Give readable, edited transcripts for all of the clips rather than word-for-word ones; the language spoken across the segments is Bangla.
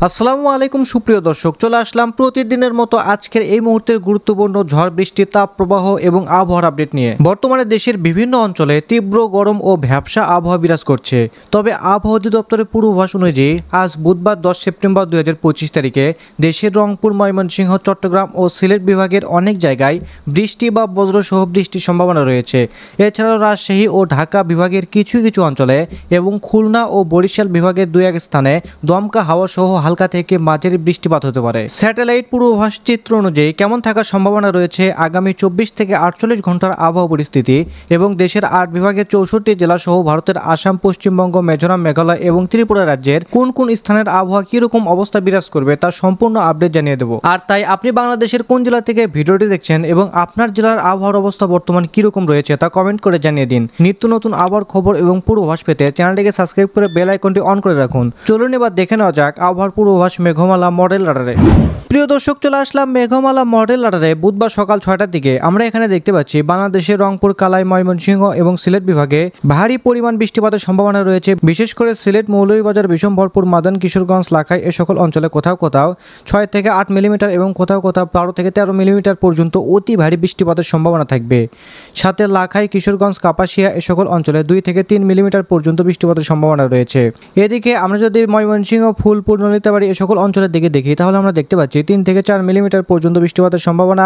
আসসালামু আলাইকুম সুপ্রিয় দর্শক, চলে আসলাম প্রতিদিনের মতো আজকের এই মুহূর্তের গুরুত্বপূর্ণ ঝড় বৃষ্টি, তাপপ্রবাহ এবং আবহাওয়ার আপডেট নিয়ে। বর্তমানে দেশের বিভিন্ন অঞ্চলে তীব্র গরম ও ভ্যাপসা আবহাওয়া বিরাজ করছে। তবে আবহাওয়া অধিদপ্তরের পূর্বাভাস অনুযায়ী আজ বুধবার 10 সেপ্টেম্বর 2025 তারিখে দেশের রংপুর, ময়মনসিংহ, চট্টগ্রাম ও সিলেট বিভাগের অনেক জায়গায় বৃষ্টি বা বজ্রসহ বৃষ্টির সম্ভাবনা রয়েছে। এছাড়াও রাজশাহী ও ঢাকা বিভাগের কিছু কিছু অঞ্চলে এবং খুলনা ও বরিশাল বিভাগের দুই এক স্থানে দমকা হাওয়া সহ হালকা থেকে মাঝারি বৃষ্টিপাত হতে পারে। স্যাটেলাইট পূর্বাভাস চিত্র অনুযায়ী কেমন থাকার সম্ভাবনা রয়েছে আগামী 24 থেকে 48 ঘন্টার আবহাওয়া পরিস্থিতি এবং দেশের 8 বিভাগের 64 জেলা সহ ভারতের আসাম, পশ্চিমবঙ্গ, মিজোরাম, মেঘালয় এবং ত্রিপুরা রাজ্যের কোন কোন স্থানের আবহাওয়া কিরকম অবস্থা বিরাজ করবে তার সম্পূর্ণ আপডেট জানিয়ে দেব। আর তাই আপনি বাংলাদেশের কোন জেলা থেকে ভিডিওটি দেখছেন এবং আপনার জেলার আবহাওয়ার অবস্থা বর্তমান কিরকম রয়েছে তা কমেন্ট করে জানিয়ে দিন। নিত্য নতুন আবহাওয়ার খবর এবং পূর্বাভাস পেতে চ্যানেলটিকে সাবস্ক্রাইব করে বেল আইকনটি অন করে রাখুন। চলুন এবার দেখে নেওয়া যাক আবহাওয়ার পূর্বাভাস মেঘমালা মডেল রাডারে। প্রিয় দর্শক, চলে আসলাম মেঘমালা মডেল রাডারে। বুধবার সকাল 6টার দিকে আমরা এখানে দেখতে পাচ্ছি বাংলাদেশের রংপুর, কালাই, ময়মনসিংহ এবং সিলেট বিভাগে ভারী পরিমাণ বৃষ্টিপাতের সম্ভাবনা রয়েছে। বিশেষ করে সিলেট, মৌলভীবাজার, বিশম্বরপুর, মাদান, কিশোরগঞ্জ, লাখাই এ সকল অঞ্চলে কোথাও কোথাও 6 থেকে 8 মিলিমিটার এবং কোথাও কোথাও 12 থেকে 13 মিলিমিটার পর্যন্ত অতি ভারী বৃষ্টিপাতের সম্ভাবনা থাকবে। সাথে লাখাই, কিশোরগঞ্জ, কাপাসিয়া এ সকল অঞ্চলে 2 থেকে 3 মিলিমিটার পর্যন্ত বৃষ্টিপাতের সম্ভাবনা রয়েছে। এদিকে আমরা যদি ময়মনসিংহ, ফুলপুর, নলিতাবাড়ি এ সকল অঞ্চলের দিকে দেখি তাহলে আমরা দেখতে পাচ্ছি 3 থেকে 4 মিলিমিটার পর্যন্ত বৃষ্টিপাতের সম্ভাবনা।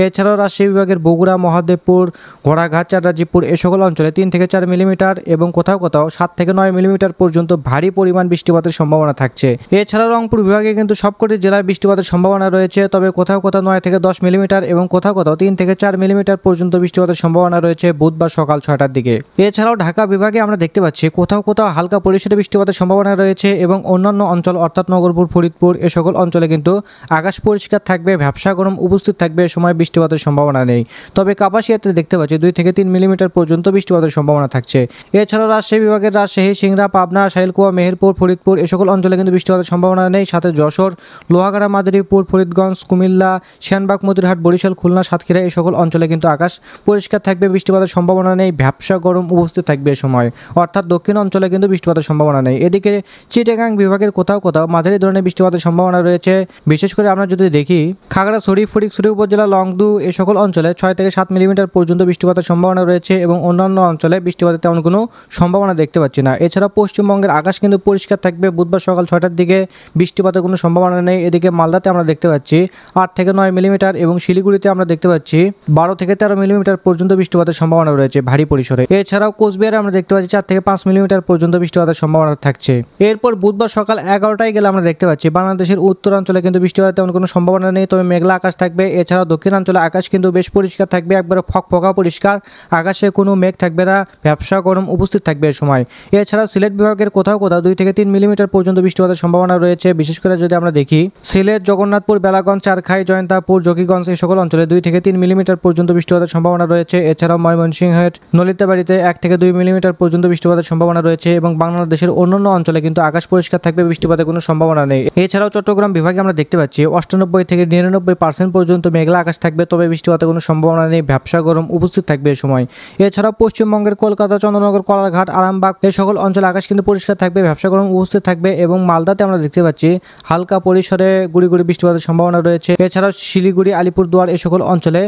এছাড়াও রাজশাহী বিভাগের বগুড়া, মহাদেবপুর, ঘোড়াঘাট, চাটরাজিপুর এ সকল অঞ্চলে 3 থেকে 4 মিলিমিটার এবং কোথাও কোথাও 7 থেকে 9 মিলিমিটার পর্যন্ত ভারী পরিমাণ বৃষ্টিপাতের সম্ভাবনা থাকছে। এছাড়াও রংপুর বিভাগে কিন্তু সবকটি জেলায় বৃষ্টিপাতের সম্ভাবনা রয়েছে, তবে কোথাও কোথাও 9 থেকে 10 মিলিমিটার এবং কোথাও কোথাও 3 থেকে 4 মিলিমিটার পর্যন্ত বৃষ্টিপাতের সম্ভাবনা রয়েছে বুধবার সকাল 6টার দিকে। এছাড়াও ঢাকা বিভাগে আমরা দেখতে পাচ্ছি কোথাও কোথাও হালকা পরিসরে বৃষ্টিপাতের সম্ভাবনা রয়েছে এবং অন্যান্য অঞ্চল অর্থাৎ নগরপুর, ফরিদপুর এ সকল অঞ্চলে কিন্তু আকাশ পরিষ্কার থাকবে, ভ্যাপসা গরম উপস্থিত থাকবে, এ সময় বৃষ্টিপাতের সম্ভাবনা নেই। তবে কাপাসিয়াতে দেখতে পাচ্ছি 2 থেকে 3 মিলিমিটার পর্যন্ত বৃষ্টিপাতের সম্ভাবনা থাকছে। এছাড়াও রাজশাহী বিভাগের রাজশাহী, সিংড়া, পাবনা, শাইলকুয়া, মেহেরপুর, ফরিদপুর এ সকল অঞ্চলে কিন্তু বৃষ্টিপাতের সম্ভাবনা নেই। সাথে যশোর, লোহাগাড়া, মাদারীপুর, ফরিদগঞ্জ, কুমিল্লা, সেনবাগ, মতিরহাট, বরিশাল, খুলনা, সাতক্ষীরা এই সকল অঞ্চলে কিন্তু আকাশ পরিষ্কার থাকবে, বৃষ্টিপাতের সম্ভাবনা নেই, ভ্যাপসা গরম উপস্থিত থাকবে এ সময়। অর্থাৎ দক্ষিণ অঞ্চলে কিন্তু বৃষ্টিপাতের সম্ভাবনা নেই। এদিকে চিটাগাং বিভাগের কোথাও কোথাও মাঝারি ধরনের বৃষ্টিপাতের সম্ভাবনা রয়েছে। বিশেষ করে আমরা যদি দেখি খাগড়াছড়ি, ফটিকছড়ি উপজেলা, লংদু এ সকল অঞ্চলে 6 থেকে 7 মিলিমিটার পর্যন্ত বৃষ্টিপাতের সম্ভাবনা রয়েছে এবং অন্যান্য অঞ্চলে বৃষ্টিপাতের তেমন কোনো সম্ভাবনা দেখতে পাচ্ছি না। এছাড়া পশ্চিমবঙ্গের আকাশ কিন্তু পরিষ্কার থাকবে বুধবার সকাল 6টার দিকে, বৃষ্টিপাতের কোনো সম্ভাবনা নেই। এদিকে মালদাতে আমরা দেখতে পাচ্ছি 8 থেকে 9 মিলিমিটার এবং শিলিগুড়িতে আমরা দেখতে পাচ্ছি 12 থেকে 13 মিলিমিটার পর্যন্ত বৃষ্টিপাতের সম্ভাবনা রয়েছে ভারী পরিসরে। এছাড়াও কোচবিহারে আমরা দেখতে পাচ্ছি 4 থেকে 5 মিলিমিটার পর্যন্ত বৃষ্টিপাতের সম্ভাবনা থাকছে। এরপর বুধবার সকাল 11টায় গেলে আমরা দেখতে পাচ্ছি বাংলাদেশের উত্তরাঞ্চলে কিন্তু বৃষ্টিপাতের তেমন কোনো সম্ভাবনা নেই, তবে মেঘলা আকাশ থাকবে। এছাড়াও দক্ষিণাঞ্চলে আকাশ কিন্তু বেশ পরিষ্কার থাকবে, একবারে ফকফকা পরিষ্কার, আকাশে কোনো মেঘ থাকবে না, ভ্যাপসা গরম উপস্থিত থাকবে এ সময়। এছাড়াও সিলেট বিভাগের কোথাও কোথাও 2 থেকে 3 মিলিমিটার পর্যন্ত বৃষ্টিপাতের সম্ভাবনা রয়েছে। বিশেষ করে যদি আমরা দেখি সিলেট, জগন্নাথপুর, বেলাগঞ্জ, চারখাই, জয়ন্তাপুর, জকিগঞ্জ এই সকল অঞ্চলে 2 থেকে 3 মিলিমিটার পর্যন্ত বৃষ্টিপাতের সম্ভাবনা রয়েছে। এছাড়াও ময়মনসিংহের নলিতাবাড়িতে 1 থেকে 2 মিলিমিটার পর্যন্ত বৃষ্টিপাতের সম্ভাবনা রয়েছে এবং বাংলাদেশের অন্যান্য অঞ্চলে কিন্তু আকাশ পরিষ্কার থাকবে, বৃষ্টিপাতের কোনো সম্ভাবনা নেই। এছাড়াও চট্টগ্রাম বিভাগে আমরা দেখতে পাচ্ছি 98 থেকে 99% পর্যন্ত মেঘলা আকাশ থাকবে, তবে বৃষ্টিপাতের কোনো সম্ভাবনা নেই, ভ্যাপসা গরম উপস্থিত থাকবে এ সময়। এছাড়াও পশ্চিমবঙ্গের কলকাতা, চন্দ্রনগর, কলারঘাট, আরামবাগ এই সকল অঞ্চলে আকাশ কিন্তু পরিষ্কার থাকবে, ভ্যাপসা গরম উপস্থিত থাকবে এবং মালদাতে আমরা দেখতে পাচ্ছি হালকা পরিসরে গুড়ি গুড়ি বৃষ্টিপাতের সম্ভাবনা রয়েছে। এছাড়াও শিলিগুড়ি, আলিপুরদুয়ার এই সকল অঞ্চলে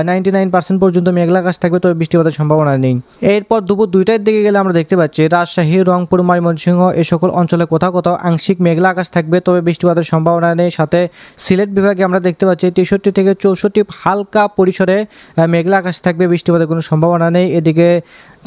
99% পর্যন্ত মেঘলা আকাশ থাকবে, তবে বৃষ্টিপাতের সম্ভাবনা নেই। এরপর দুপুর 2টার দিকে গেলে আমরা দেখতে পাচ্ছি রাজশাহী, রংপুর, ময়মনসিংহ এই সকল অঞ্চলে কোথাও কোথাও আংশিক মেঘলা আকাশ থাকবে, তবে বৃষ্টিপাতের সম্ভাবনা নেই। সাথে সিলেট বিভাগে আমরা দেখতে পাচ্ছি 63 থেকে 64 হালকা পরিসরে মেঘলা আকাশ থাকবে, বৃষ্টিপাতের কোনো সম্ভাবনা নেই। এদিকে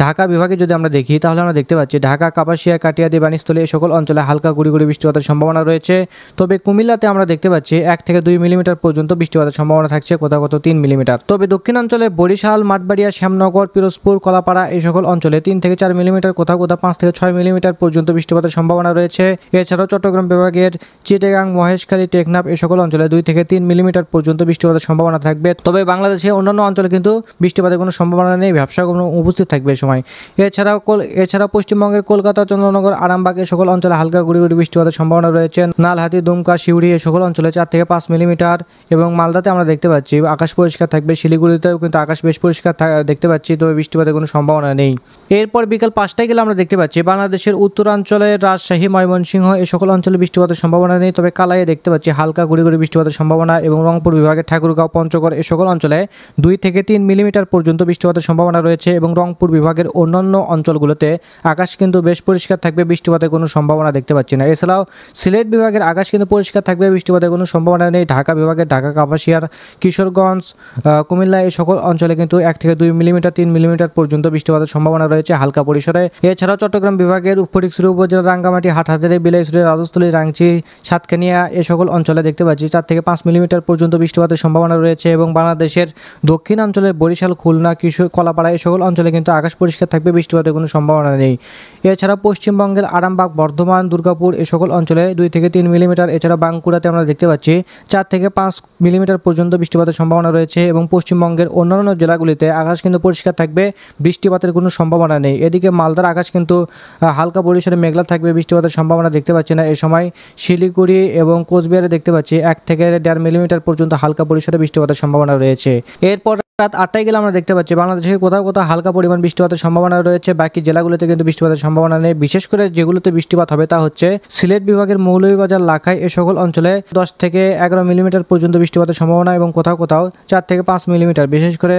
ঢাকা বিভাগে যদি আমরা দেখি তাহলে আমরা দেখতে পাচ্ছি ঢাকা, কাপাসিয়া, কাটিয়াদি, বাণীস্থলী এই সকল অঞ্চলে হালকা গুড়ি গুড়ি বৃষ্টিপাতের সম্ভাবনা রয়েছে। তবে কুমিল্লাতে আমরা দেখতে পাচ্ছি 1 থেকে 2 মিলিমিটার পর্যন্ত বৃষ্টিপাতের সম্ভাবনা থাকছে, কোথাও কোথাও 3 মিলিমিটার। তবে দক্ষিণাঞ্চলে বরিশাল, মাঠবাড়িয়া, শ্যামনগর, পিরোজপুর, কলাপাড়া এই সকল অঞ্চলে 3 থেকে 4 মিলিমিটার, কোথাও কোথাও 5 থেকে 6 মিলিমিটার পর্যন্ত বৃষ্টিপাতের সম্ভাবনা রয়েছে। এছাড়াও চট্টগ্রাম বিভাগের চিটাগাং, মহেশখালী, টেকনাফ এই সকল অঞ্চলে 2 থেকে 3 মিলিমিটার পর্যন্ত বৃষ্টিপাতের সম্ভাবনা থাকবে। তবে বাংলাদেশের অন্যান্য অঞ্চলে কিন্তু বৃষ্টিপাতের কোনো সম্ভাবনা নেই, ভ্যাপসা গরম উপস্থিত থাকবে সময়। এছাড়াও পশ্চিমবঙ্গের কলকাতা, চন্দ্রনগর, আরামবাগ এ সকল অঞ্চলে হালকা গুড়ি গুড়ি বৃষ্টিপাতের সম্ভাবনা রয়েছে। নালহাটি, দুমকা, সিউড়ি এ সকল অঞ্চলে 4 থেকে 5 মিলিমিটার এবং মালদাতে আমরা দেখতে পাচ্ছি আকাশ পরিষ্কার থাকবে। শিলিগুড়িতেও কিন্তু আকাশ বেশ পরিষ্কার দেখতে পাচ্ছি, তবে বৃষ্টিপাতের কোনো সম্ভাবনা নেই। এরপর বিকাল 5টায় গেলে আমরা দেখতে পাচ্ছি বাংলাদেশের উত্তরাঞ্চলের রাজশাহী, ময়মনসিংহ এ সকল অঞ্চলে বৃষ্টিপাতের সম্ভাবনা নেই, তবে কালাইয়ে দেখতে পাচ্ছি হালকা গুড়ি গুড়ি বৃষ্টিপাতের সম্ভাবনা এবং রংপুর বিভাগের ঠাকুরগাঁও, পঞ্চগড় এ সকল অঞ্চলে 2 থেকে 3 মিলিমিটার পর্যন্ত বৃষ্টিপাতের সম্ভাবনা রয়েছে এবং রংপুর বিভাগের অন্যান্য অঞ্চলগুলোতে আকাশ কিন্তু বেশ পরিষ্কার থাকবে, বৃষ্টিপাতের কোনো সম্ভাবনা দেখতে পাচ্ছি না। এছাড়াও সিলেট বিভাগের আকাশ কিন্তু পরিষ্কার থাকবে, বৃষ্টিপাতের কোনো সম্ভাবনা নেই। ঢাকা বিভাগের ঢাকা, কাপাসিয়ার, কিশোরগঞ্জ, কুমিল্লা এই সকল অঞ্চলে কিন্তু 1 থেকে 2 মিলিমিটার 3 মিলিমিটার পর্যন্ত বৃষ্টিপাতের সম্ভাবনা রয়েছে হালকা পরিসরে। এছাড়াও চট্টগ্রাম বিভাগের ফটিকছড়ি উপজেলার রাঙ্গামাটি, হাটহাজারী, বিলাইছড়ি, রাজস্থলী, রাংচি, সাতকানিয়া এ সকল অঞ্চলে দেখতে পাচ্ছি 4 থেকে 5 মিলিমিটার পর্যন্ত বৃষ্টিপাতের সম্ভাবনা রয়েছে এবং বাংলাদেশের দক্ষিণাঞ্চলের বরিশাল, খুলনা, কিশোর, কলাপাড়া এই সকল অঞ্চলে কিন্তু আকাশ পরিষ্কার থাকবে, বৃষ্টিপাতের কোনো সম্ভাবনা নেই। এছাড়া পশ্চিমবঙ্গের আরামবাগ, বর্ধমান, দুর্গাপুর এ সকল অঞ্চলে 2 থেকে 3 মিলিমিটার। এছাড়া বাঁকুড়াতে আমরা দেখতে পাচ্ছি 4 থেকে 5 মিলিমিটার পর্যন্ত বৃষ্টিপাতের সম্ভাবনা রয়েছে এবং পশ্চিমবঙ্গের অন্যান্য জেলাগুলিতে আকাশ কিন্তু পরিষ্কার থাকবে, বৃষ্টিপাতের কোনো সম্ভাবনা নেই। এদিকে মালদার আকাশ কিন্তু হালকা পরিসরে মেঘলা থাকবে, বৃষ্টিপাতের সম্ভাবনা দেখতে পাচ্ছি না। এ সময় শিলিগুড়ি এবং কোচবিহারে দেখতে পাচ্ছি 1 থেকে 1.5 মিলিমিটার পর্যন্ত হালকা পরিসরে বৃষ্টিপাতের সম্ভাবনা রয়েছে। এরপর রাত 8টায় গেলে আমরা দেখতে পাচ্ছি বাংলাদেশে কোথাও কোথাও হালকা পরিমাণ বৃষ্টিপাতের সম্ভাবনা রয়েছে, বাকি জেলাগুলোতে কিন্তু বৃষ্টিপাতের সম্ভাবনা নেই। বিশেষ করে যেগুলোতে বৃষ্টিপাত হবে তা হচ্ছে সিলেট বিভাগের মৌলভীবাজার, লাখাই এ সকল অঞ্চলে 10 থেকে 11 মিলিমিটার পর্যন্ত বৃষ্টিপাতের সম্ভাবনা এবং কোথাও কোথাও 4 থেকে 5 মিলিমিটার। বিশেষ করে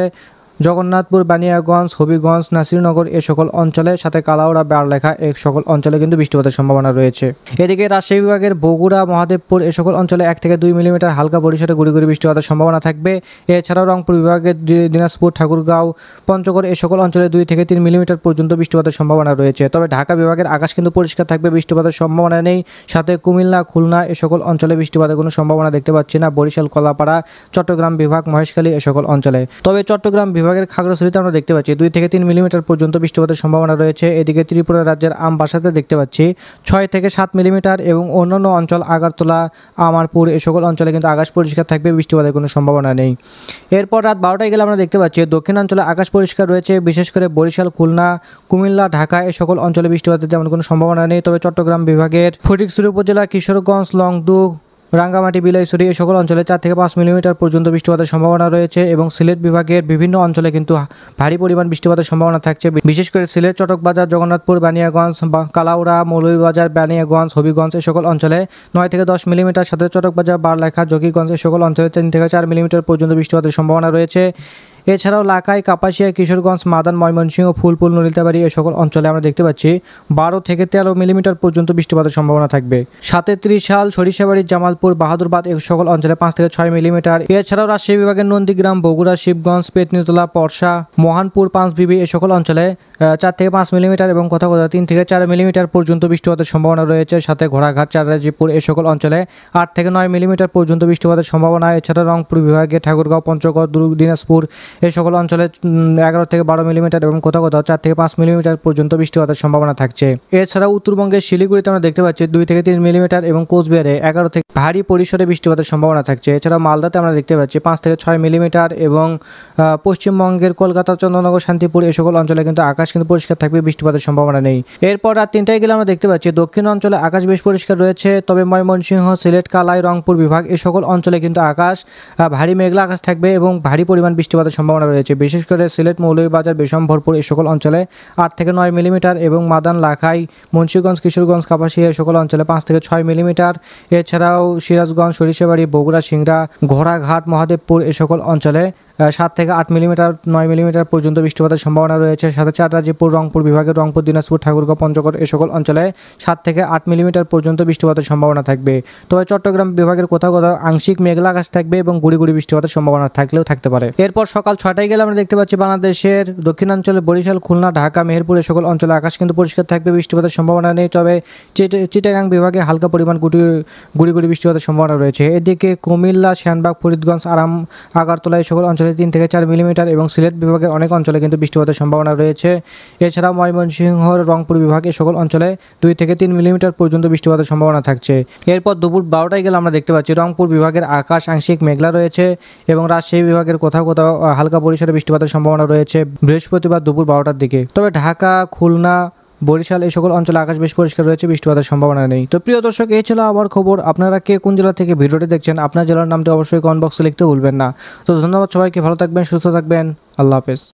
জগন্নাথপুর, বানিয়াগঞ্জ, হবিগঞ্জ, নাসিরনগর এ সকল অঞ্চলে, সাথে কালাউড়া, বারলেখা এ সকল অঞ্চলে কিন্তু বৃষ্টিপাতের সম্ভাবনা রয়েছে। এদিকে রাজশাহী বিভাগের বগুড়া, মহাদেবপুর এ সকল অঞ্চলে 1 থেকে 2 মিলিমিটার হালকা পরিসরে গুড়ি গুড়ি বৃষ্টিপাতের সম্ভাবনা থাকবে। এছাড়াও রংপুর বিভাগের দিনাজপুর, ঠাকুরগাঁও, পঞ্চগড় এ সকল অঞ্চলে 2 থেকে 3 মিলিমিটার পর্যন্ত বৃষ্টিপাতের সম্ভাবনা রয়েছে। তবে ঢাকা বিভাগের আকাশ কিন্তু পরিষ্কার থাকবে, বৃষ্টিপাতের সম্ভাবনা নেই। সাথে কুমিল্লা, খুলনা এ সকল অঞ্চলে বৃষ্টিপাতের কোনো সম্ভাবনা দেখতে পাচ্ছি না। বরিশাল, কলাপাড়া, চট্টগ্রাম বিভাগ, মহেশখালী এ সকল অঞ্চলে। তবে চট্টগ্রাম বিভাগের খাগড়াছড়িতে আমরা দেখতে পাচ্ছি 2 থেকে 3 মিলিমিটার পর্যন্ত বৃষ্টিপাতের সম্ভাবনা রয়েছে। এদিকে ত্রিপুরা রাজ্যের আমবাসাতে দেখতে পাচ্ছি 6 থেকে 7 মিলিমিটার এবং অন্যান্য অঞ্চল আগরতলা, আমারপুর এ সকল অঞ্চলে কিন্তু আকাশ পরিষ্কার থাকবে, বৃষ্টিপাতের কোনো সম্ভাবনা নেই। এরপর রাত 12টায় গেলে আমরা দেখতে পাচ্ছি দক্ষিণাঞ্চলে আকাশ পরিষ্কার রয়েছে, বিশেষ করে বরিশাল, খুলনা, কুমিল্লা, ঢাকা এ সকল অঞ্চলে বৃষ্টিপাতের তেমন কোনো সম্ভাবনা নেই। তবে চট্টগ্রাম বিভাগের ফটিকছড়ি উপজেলা, কিশোরগঞ্জ, লংদু, রাঙ্গামাটি, বিলাইছড়ি এই সকল অঞ্চলে 4 থেকে 5 মিলিমিটার পর্যন্ত বৃষ্টিপাতের সম্ভাবনা রয়েছে এবং সিলেট বিভাগের বিভিন্ন অঞ্চলে কিন্তু ভারী পরিমাণ বৃষ্টিপাতের সম্ভাবনা থাকছে। বিশেষ করে সিলেট, চটকবাজার, জগন্নাথপুর, বানিয়াগঞ্জ, কালাউড়া, মৌলভীবাজার, বানিয়াগঞ্জ, হবিগঞ্জ এই সকল অঞ্চলে 9 থেকে 10 মিলিমিটার, সাথে চটকবাজার, বারলেখা, জকিগঞ্জ এই সকল অঞ্চলে 3 থেকে 4 মিলিমিটার পর্যন্ত বৃষ্টিপাতের সম্ভাবনা রয়েছে। এছাড়াও লাখাই, কাপাসিয়া, কিশোরগঞ্জ, মাদান, ময়মনসিংহ, ফুলপুর, নলিতাবাড়ি এ সকল অঞ্চলে আমরা দেখতে পাচ্ছি 12 থেকে 13 মিলিমিটার পর্যন্ত বৃষ্টিপাতের সম্ভাবনা থাকবে। সাথে ত্রিশাল, সরিষাবাড়ি, জামালপুর, বাহাদুরবাদ এই সকল অঞ্চলে 5 থেকে 6 মিলিমিটার। এছাড়াও রাজশাহী বিভাগের নন্দীগ্রাম, বগুড়া, শিবগঞ্জ, পেতনিতলা, পরশা, মহানপুর, পাঁচবিবি এই সকল অঞ্চলে 4 থেকে 5 মিলিমিটার এবং কোথাও কোথাও 3 থেকে 4 মিলিমিটার পর্যন্ত বৃষ্টিপাতের সম্ভাবনা রয়েছে। সাথে ঘোড়াঘাট, চারাজিপুর এই সকল অঞ্চলে 8 থেকে 9 মিলিমিটার পর্যন্ত বৃষ্টিপাতের সম্ভাবনা। এছাড়া রংপুর বিভাগে ঠাকুরগাঁও, পঞ্চগড়, দিনাজপুর এই সকল অঞ্চলে 11 থেকে 12 মিলিমিটার এবং কোথাও কোথাও 4 থেকে 5 মিলিমিটার পর্যন্ত বৃষ্টিপাতের সম্ভাবনা থাকছে। এছাড়া উত্তরবঙ্গের শিলিগুড়িতে আমরা দেখতে পাচ্ছি 2 থেকে 3 মিলিমিটার এবং কোচবিহারে 11 থেকে ভারী পরিসরে বৃষ্টিপাতের সম্ভাবনা থাকছে। এছাড়া মালদাতে আমরা দেখতে পাচ্ছি 5 থেকে 6 মিলিমিটার এবং পশ্চিমবঙ্গের কলকাতা, চন্দ্রনগর, শান্তিপুর এই সকল অঞ্চলে কিন্তু আকাশ কিন্তু পরিষ্কার থাকবে, বৃষ্টিপাতের সম্ভাবনা নেই। এরপর রাত 3টায় গেলে আমরা দেখতে পাচ্ছি দক্ষিণ অঞ্চলে আকাশ বেশ পরিষ্কার রয়েছে, তবে ময়মনসিংহ, সিলেট, কালাই, রংপুর বিভাগ এই সকল অঞ্চলে কিন্তু আকাশ ভারী মেঘলা আকাশ থাকবে এবং ভারী পরিমাণ বৃষ্টিপাতের সম্ভাবনা রয়েছে। বিশেষ করে সিলেট, মৌলভীবাজার, বিশম্ভরপুর এই সকল অঞ্চলে 8 থেকে 9 মিলিমিটার এবং মাদান, লাখাই, মুন্সিগঞ্জ, কিশোরগঞ্জ, কাপাসিয়া এই সকল অঞ্চলে 5 থেকে 6 মিলিমিটার। এছাড়াও সিরাজগঞ্জ, সরিষাবাড়ি, বগুড়া, সিংড়া, ঘোড়াঘাট, মহাদেবপুর এই সকল অঞ্চলে 7 থেকে 8 মিলিমিটার, 9 মিলিমিটার পর্যন্ত বৃষ্টিপাতের সম্ভাবনা রয়েছে। সাথে চাটরাজিপুর, রংপুর বিভাগের রংপুর, দিনাজপুর, ঠাকুরগাঁও, পঞ্চগড় এই সকল অঞ্চলে 7 থেকে 8 মিলিমিটার পর্যন্ত বৃষ্টিপাতের সম্ভাবনা থাকবে। তবে চট্টগ্রাম বিভাগের কোথাও কোথাও আংশিক মেঘলা আকাশ থাকবে এবং গুড়ি গুড়ি বৃষ্টিপাতের সম্ভাবনা থাকলেও থাকতে পারে। এরপর সকাল 6টায় গেলে আমরা দেখতে পাচ্ছি বাংলাদেশের দক্ষিণাঞ্চলে বরিশাল, খুলনা, ঢাকা, মেহেরপুর এই সকল অঞ্চলে আকাশ কিন্তু পরিষ্কার থাকবে, বৃষ্টিপাতের সম্ভাবনা নেই। তবে চিটাগাং বিভাগে হালকা পরিমাণ গুড়ি গুড়ি বৃষ্টিপাতের সম্ভাবনা রয়েছে। এদিকে কুমিল্লা, শ্যানবাগ, ফরিদগঞ্জ, আগরতলা এই সকল অঞ্চলে অঞ্চলে 3 থেকে 4 মিলিমিটার এবং সিলেট বিভাগের অনেক অঞ্চলে কিন্তু বৃষ্টিপাতের সম্ভাবনা রয়েছে। এছাড়া ময়মনসিংহ, রংপুর বিভাগ এই সকল অঞ্চলে 2 থেকে 3 মিলিমিটার পর্যন্ত বৃষ্টিপাতের সম্ভাবনা থাকছে। এরপর দুপুর 12টায় গেলে আমরা দেখতে পাচ্ছি রংপুর বিভাগের আকাশ আংশিক মেঘলা রয়েছে এবং রাজশাহী বিভাগের কোথাও কোথাও হালকা পরিসরে বৃষ্টিপাতের সম্ভাবনা রয়েছে বৃহস্পতিবার দুপুর 12টার দিকে। তবে ঢাকা, খুলনা, বরিশাল এই সকল অঞ্চলে আকাশ বেশ পরিষ্কার রয়েছে, বৃষ্টিপাতের সম্ভাবনা নেই। তো প্রিয় দর্শক, এই ছিল আবার খবর। আপনারা কে কোন জেলা থেকে ভিডিওটি দেখছেন, আপনার জেলার নামটি অবশ্যই কমেন্ট বক্সে লিখতে ভুলবেন না। তো ধন্যবাদ সবাইকে, ভালো থাকবেন, সুস্থ থাকবেন, আল্লাহ হাফেজ।